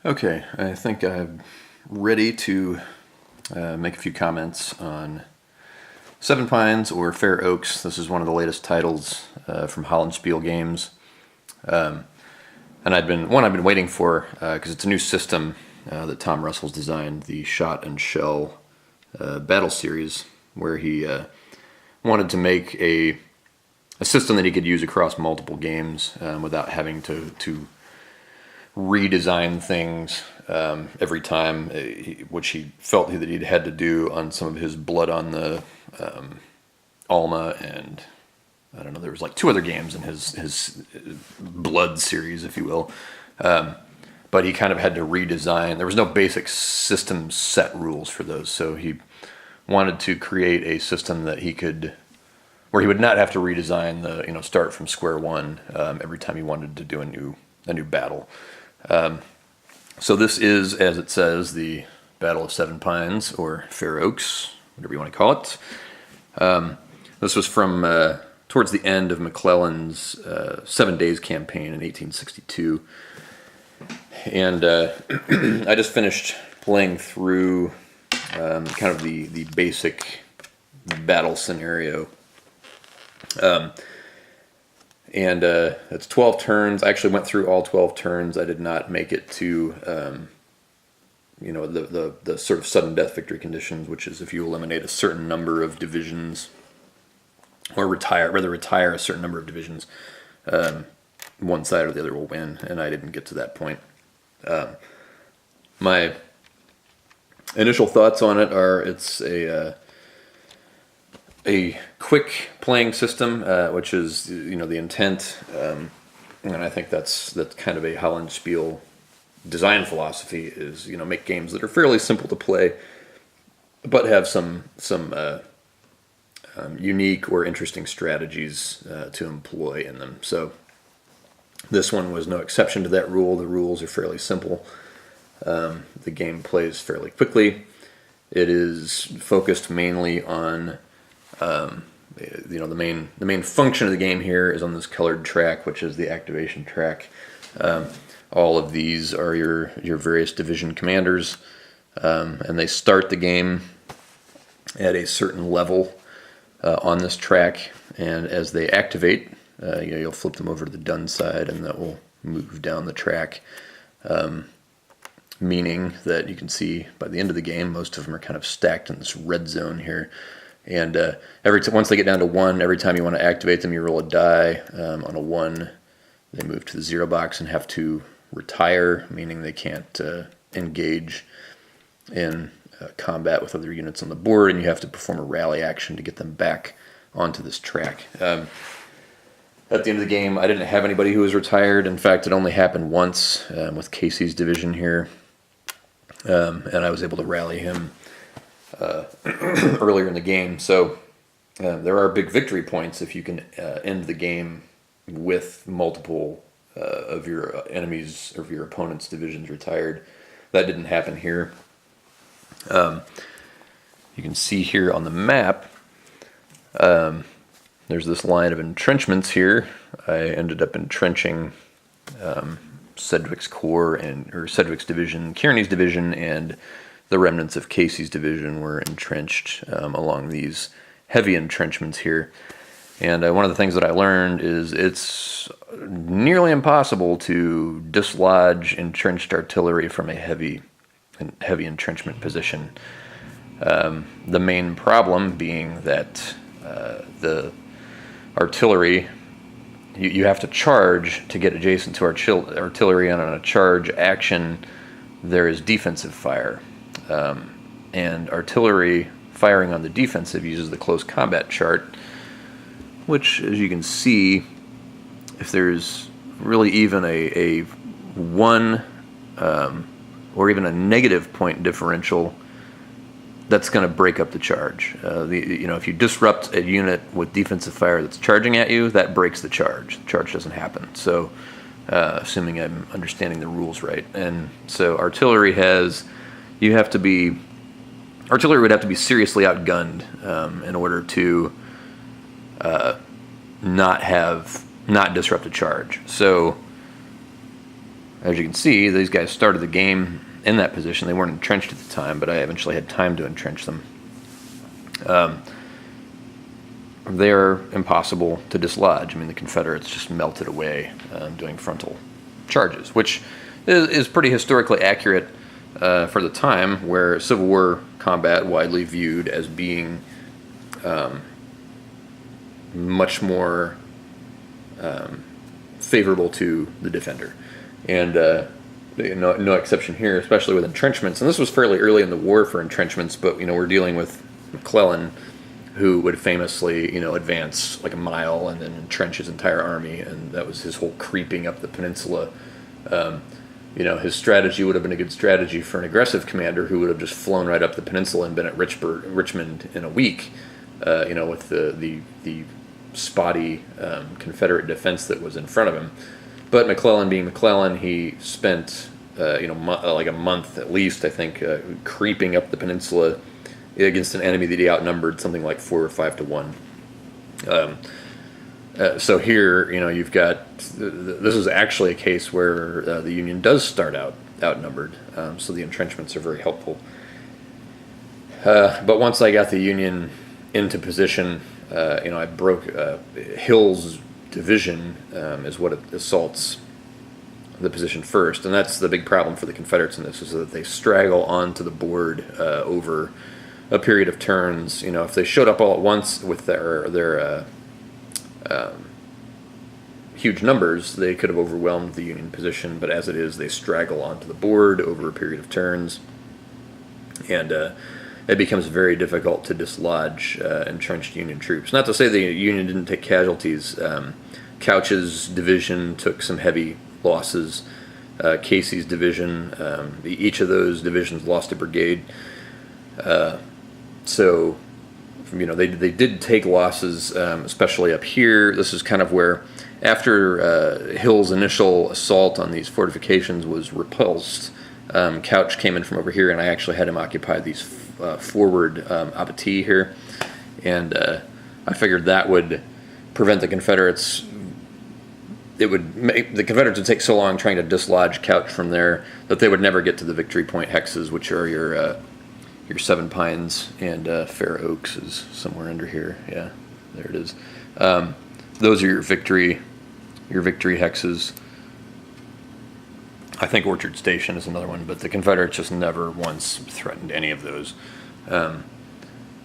Okay, I think I'm ready to make a few comments on Seven Pines or Fair Oaks. This is one of the latest titles from Hollandspiel Games, and I've been waiting for because it's a new system that Tom Russell's designed, the Shot and Shell battle series, where he wanted to make a system that he could use across multiple games without having to redesign things every time, which he felt that he'd had to do on some of his Blood on the Alma, and I don't know, there was like two other games in his Blood series, if you will. But he kind of had to redesign. There was no basic system set rules for those, so he wanted to create a system that where he would not have to redesign start from square one every time he wanted to do a new battle. So this is, as it says, the Battle of Seven Pines, or Fair Oaks, whatever you want to call it. This was from towards the end of McClellan's 7 Days campaign in 1862. And I just finished playing through kind of the basic battle scenario. And it's 12 turns. I actually went through all 12 turns. I did not make it to, the sort of sudden death victory conditions, which is if you eliminate a certain number of divisions, or retire a certain number of divisions, one side or the other will win, and I didn't get to that point. My initial thoughts on it are it's a quick playing system, which is the intent, and I think that's kind of a Hollandspiel design philosophy, is make games that are fairly simple to play, but have some unique or interesting strategies to employ in them. So this one was no exception to that rule. The rules are fairly simple. The game plays fairly quickly. It is focused mainly on the main function of the game here is on this colored track, which is the activation track. All of these are your various division commanders, and they start the game at a certain level on this track, and as they activate, you'll flip them over to the done side, and that will move down the track, meaning that you can see by the end of the game, most of them are kind of stacked in this red zone here. And once they get down to 1, every time you want to activate them, you roll a die. On a 1, they move to the 0 box and have to retire, meaning they can't engage in combat with other units on the board, and you have to perform a rally action to get them back onto this track. At the end of the game, I didn't have anybody who was retired. In fact, it only happened once with Casey's division here, and I was able to rally him earlier in the game. So there are big victory points if you can end the game with multiple of your enemies or your opponent's divisions retired. That didn't happen here. You can see here on the map, there's this line of entrenchments here. I ended up entrenching Sedgwick's corps or Sedgwick's division, Kearney's division, and the remnants of Casey's division were entrenched along these heavy entrenchments here. And one of the things that I learned is it's nearly impossible to dislodge entrenched artillery from a heavy entrenchment position. The main problem being that the artillery, you have to charge to get adjacent to artillery, and on a charge action there is defensive fire. And artillery firing on the defensive uses the close combat chart, which, as you can see, if there's really even a 1 or even a negative point differential, that's going to break up the charge. If you disrupt a unit with defensive fire that's charging at you, that breaks the charge. The charge doesn't happen. So, assuming I'm understanding the rules right. And so artillery would have to be seriously outgunned in order to not disrupt a charge. So as you can see, these guys started the game in that position. They weren't entrenched at the time, but I eventually had time to entrench them. They're impossible to dislodge. I mean, the Confederates just melted away doing frontal charges, which is pretty historically accurate for the time, where Civil War combat widely viewed as being much more favorable to the defender. And no exception here, especially with entrenchments. And this was fairly early in the war for entrenchments, but we're dealing with McClellan, who would famously advance like a mile and then entrench his entire army, and that was his whole creeping up the peninsula. His strategy would have been a good strategy for an aggressive commander who would have just flown right up the peninsula and been at Richmond in a week, with the spotty Confederate defense that was in front of him. But McClellan, being McClellan, he spent like a month at least, I think, creeping up the peninsula against an enemy that he outnumbered something like 4 or 5 to 1. So here, you've got, this is actually a case where the Union does start out outnumbered, so the entrenchments are very helpful. But once I got the Union into position, I broke Hill's division is what assaults the position first, and that's the big problem for the Confederates in this, is that they straggle onto the board over a period of turns. If they showed up all at once with their huge numbers, they could have overwhelmed the Union position, but as it is, they straggle onto the board over a period of turns, and it becomes very difficult to dislodge entrenched Union troops. Not to say the Union didn't take casualties. Couch's division took some heavy losses. Casey's division, each of those divisions lost a brigade. So, they did take losses, especially up here. This is kind of where, after Hill's initial assault on these fortifications was repulsed, Couch came in from over here, and I actually had him occupy these forward abattis here. And I figured that would prevent the Confederates. It would make the Confederates would take so long trying to dislodge Couch from there that they would never get to the Victory Point hexes, which are your Seven Pines and Fair Oaks is somewhere under here. Yeah, there it is. Those are your victory hexes. I think Orchard Station is another one, but the Confederates just never once threatened any of those. And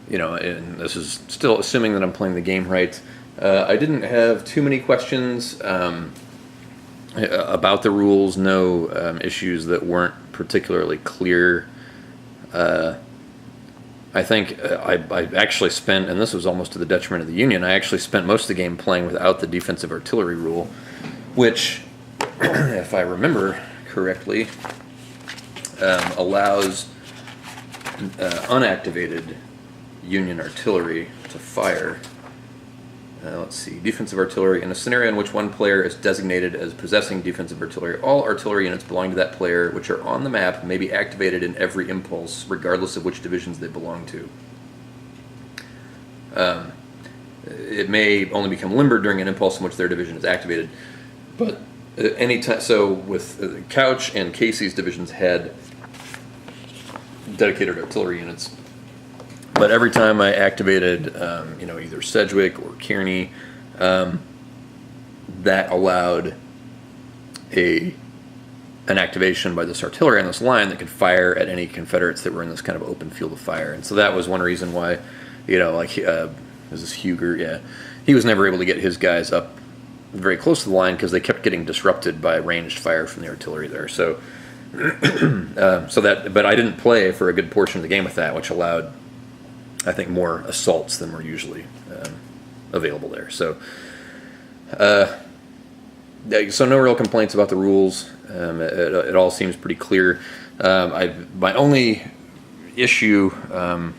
this is still assuming that I'm playing the game right. I didn't have too many questions about the rules, no issues that weren't particularly clear. I think I actually spent, and this was almost to the detriment of the Union, I actually spent most of the game playing without the defensive artillery rule, which, if I remember correctly, allows unactivated Union artillery to fire. Let's see, defensive artillery. In a scenario in which one player is designated as possessing defensive artillery, all artillery units belonging to that player, which are on the map, may be activated in every impulse, regardless of which divisions they belong to. It may only become limbered during an impulse in which their division is activated, but anytime. So with Couch and Casey's divisions had dedicated artillery units. But every time I activated, either Sedgwick or Kearney, that allowed an activation by this artillery on this line that could fire at any Confederates that were in this kind of open field of fire. And so that was one reason why, was this Huger? Yeah, he was never able to get his guys up very close to the line because they kept getting disrupted by ranged fire from the artillery there. So, but I didn't play for a good portion of the game with that, which allowed, I think, more assaults than were usually available there. So no real complaints about the rules. It all seems pretty clear. My only issue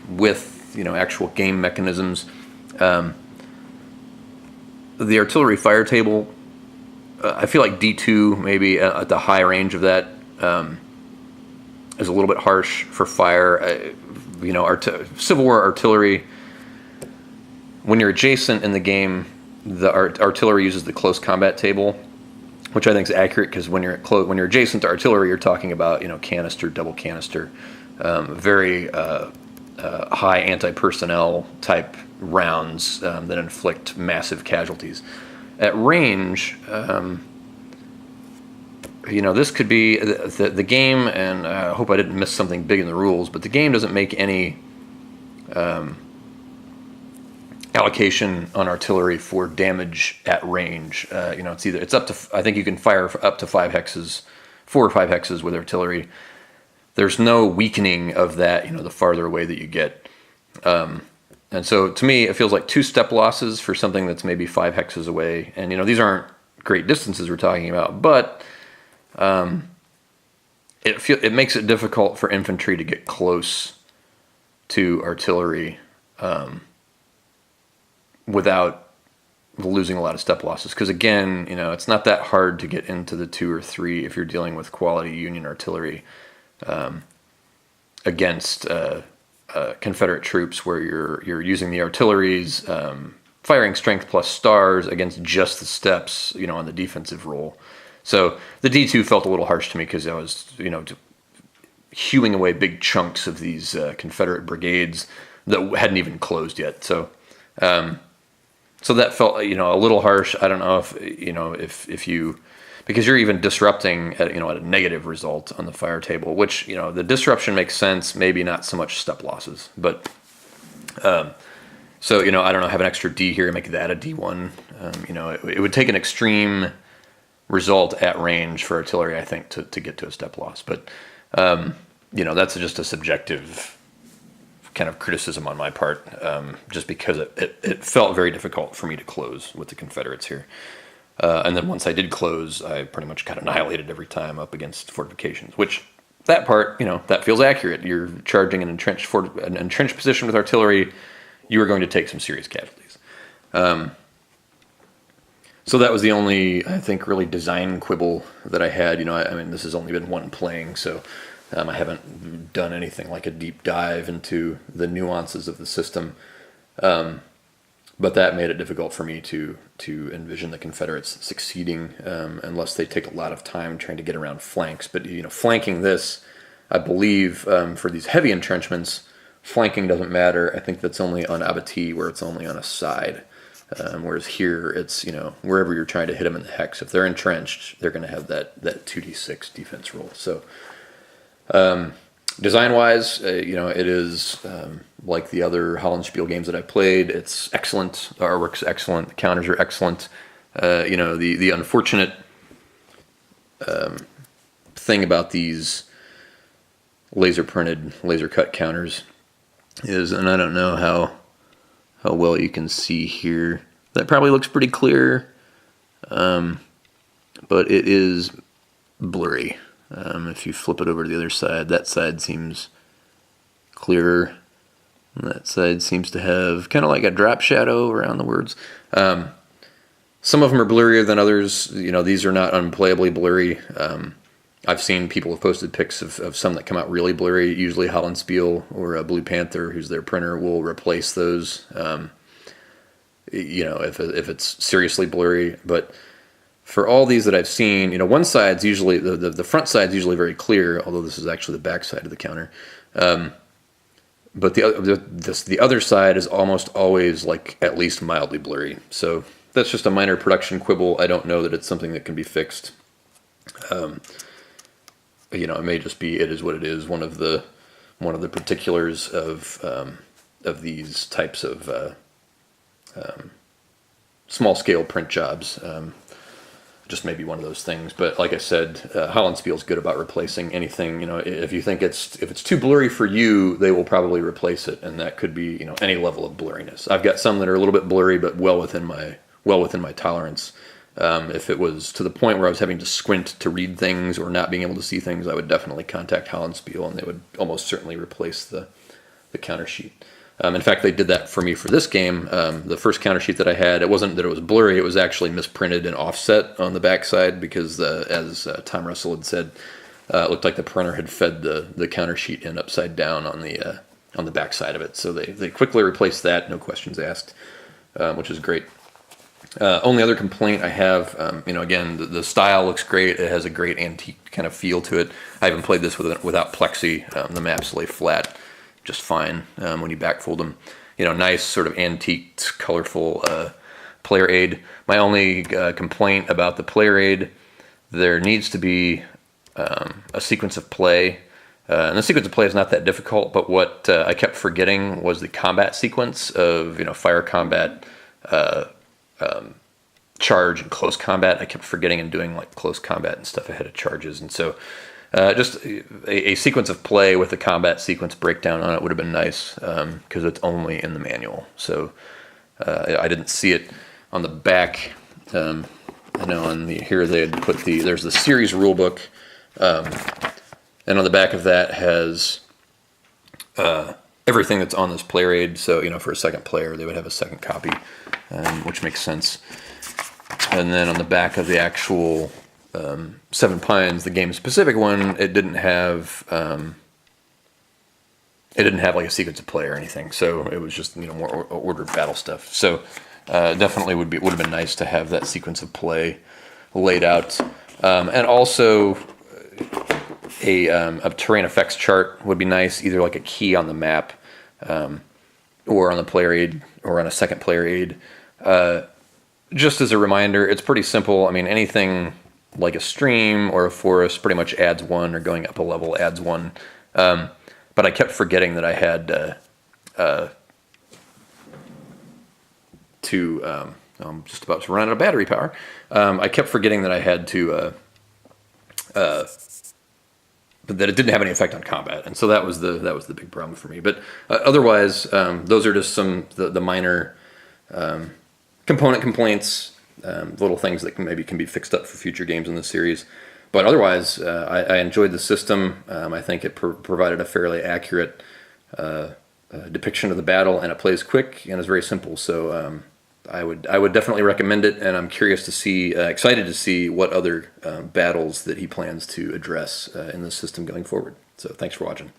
with actual game mechanisms, the artillery fire table, I feel like D2 maybe at the high range of that is a little bit harsh for fire. Civil War artillery, when you're adjacent in the game, the artillery uses the close combat table, which I think is accurate because when you're adjacent to artillery, you're talking about canister, double canister, very high anti-personnel type rounds that inflict massive casualties. At range, this could be the game, and I hope I didn't miss something big in the rules, but the game doesn't make any allocation on artillery for damage at range. It's up to, I think you can fire up to 4 or 5 hexes with artillery. There's no weakening of that, the farther away that you get. And so to me, it feels like 2 step losses for something that's maybe 5 hexes away. And, these aren't great distances we're talking about, but it makes it difficult for infantry to get close to artillery without losing a lot of step losses. Because again, it's not that hard to get into the 2 or 3 if you're dealing with quality Union artillery against Confederate troops, where you're using the artillery's firing strength plus stars against just the steps, on the defensive roll. So the D2 felt a little harsh to me because I was, hewing away big chunks of these Confederate brigades that hadn't even closed yet. So that felt, a little harsh. I don't know if you, because you're even disrupting at a negative result on the fire table, which, the disruption makes sense, maybe not so much step losses, but, so, I don't know, have an extra D here, make that a D1. It would take an extreme result at range for artillery, I think, to get to a step loss. But, that's just a subjective kind of criticism on my part, just because it felt very difficult for me to close with the Confederates here. And then once I did close, I pretty much got annihilated every time up against fortifications, which that part, that feels accurate. You're charging an entrenched position with artillery, you are going to take some serious casualties. So that was the only, I think, really design quibble that I had. I mean, this has only been one playing, so I haven't done anything like a deep dive into the nuances of the system. But that made it difficult for me to envision the Confederates succeeding unless they take a lot of time trying to get around flanks. But, flanking this, I believe, for these heavy entrenchments, flanking doesn't matter. I think that's only on abattis, where it's only on a side. Whereas here, it's, wherever you're trying to hit them in the hex. If they're entrenched, they're going to have that 2d6 defense roll. So design-wise, it is like the other Hollandspiel games that I played. It's excellent. The artwork's excellent. The counters are excellent. The unfortunate thing about these laser-printed, laser-cut counters is, and I don't know how well you can see here. That probably looks pretty clear, but it is blurry. If you flip it over to the other side, that side seems clearer. That side seems to have kind of like a drop shadow around the words. Some of them are blurrier than others. These are not unplayably blurry. I've seen people have posted pics of some that come out really blurry. Usually Hollandspiel or Blue Panther, who's their printer, will replace those, if it's seriously blurry. But for all these that I've seen, one side's usually, the front side's usually very clear, although this is actually the back side of the counter. But the other side is almost always like at least mildly blurry. So that's just a minor production quibble. I don't know that it's something that can be fixed. It may just be, it is what it is. One of the particulars of these types of small scale print jobs. Just maybe one of those things. But like I said, Hollandspiel's good about replacing anything. If you think if it's too blurry for you, they will probably replace it, and that could be any level of blurriness. I've got some that are a little bit blurry, but well within my tolerance. If it was to the point where I was having to squint to read things or not being able to see things, I would definitely contact Hollandspiel, and they would almost certainly replace the counter sheet. In fact, they did that for me for this game. The first counter sheet that I had, it wasn't that it was blurry, it was actually misprinted and offset on the backside because, as Tom Russell had said, it looked like the printer had fed the counter sheet in upside down on the backside of it. So they quickly replaced that, no questions asked, which is great. Only other complaint I have, again, the style looks great. It has a great antique kind of feel to it. I haven't played this without plexi. The maps lay flat just fine when you backfold them. Nice sort of antique, colorful player aid. My only complaint about the player aid, there needs to be a sequence of play. And the sequence of play is not that difficult, but what I kept forgetting was the combat sequence of, fire combat, charge, and close combat. I kept forgetting and doing like close combat and stuff ahead of charges. And so just a sequence of play with a combat sequence breakdown on it would have been nice, because it's only in the manual. So I didn't see it on the back. I know here they had put there's the series rulebook, and on the back of that has everything that's on this player aid. So, for a second player, they would have a second copy, which makes sense. And then on the back of the actual Seven Pines, the game-specific one, it didn't have like a sequence of play or anything. So it was just more ordered battle stuff. So definitely would have been nice to have that sequence of play laid out, and also a terrain effects chart would be nice, either like a key on the map, or on the player aid, or on a second player aid. Just as a reminder, it's pretty simple. I mean, anything like a stream or a forest pretty much adds one, or going up a level adds one. But I kept forgetting that I had I'm just about to run out of battery power. I kept forgetting that I had to, that it didn't have any effect on combat, and so that was the big problem for me. But otherwise, those are just some the minor component complaints, little things that maybe can be fixed up for future games in the series. But otherwise, I enjoyed the system. I think it provided a fairly accurate depiction of the battle, and it plays quick and is very simple. So I would definitely recommend it, and I'm curious to see, excited to see what other battles that he plans to address in the system going forward. So thanks for watching.